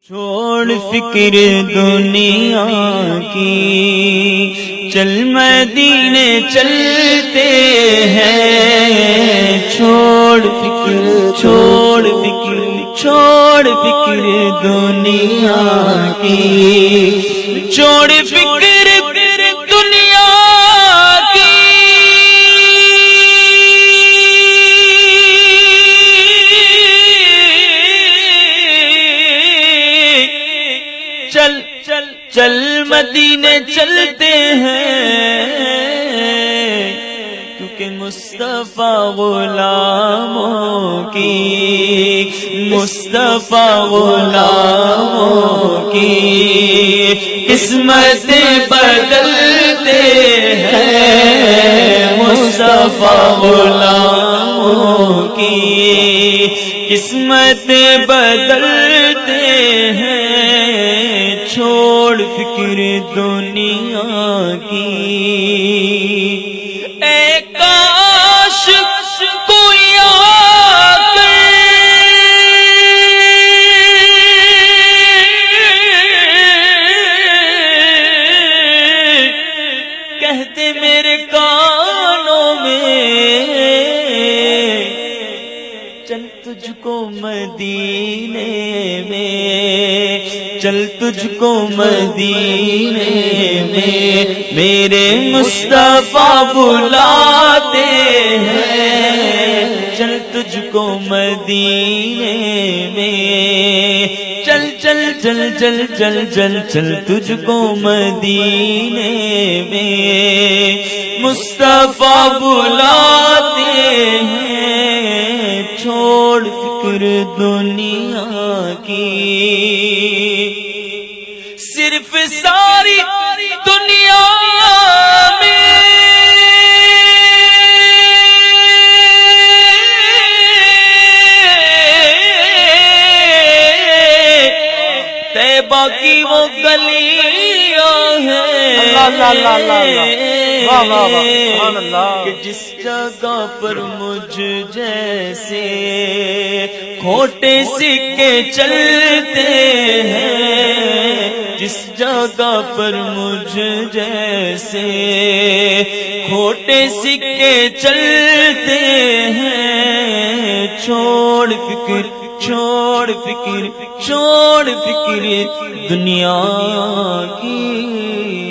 چھوڑ فکر دنیا کی، چل مدینے چلتے ہیں۔ چھوڑ فکر دنیا کی، چھوڑ فکر دنیا کی، چل مدینے چلتے ہیں، کیونکہ مصطفیٰ غلاموں کی قسمتیں بدلتے ہیں۔ مصطفیٰ غلاموں کی قسمتیں بدلتے ہیں۔ چھوڑ فکر دنیا کی، اے کاش کوئی آ کر کہتے میرے کانوں میں، چل تجھ کو مدینے میں، چل تجھ کو مدینے میں میرے مصطفیٰ بلاتے ہیں۔ چل تجھ کو مدینے میں، چل تجھ کو مدینے میں مصطفیٰ بلاتے ہیں۔ چھوڑ فکر دنیا کی، صرف ساری دنیا میں طیبہ کی وہ گلیاں ہیں کہ جس جگہ پر مجھ جیسے کھوٹے سکے چلتے ہیں، جس جگہ پر مجھ جیسے کھوٹے سکے چلتے ہیں۔ چھوڑ فکر دنیا کی۔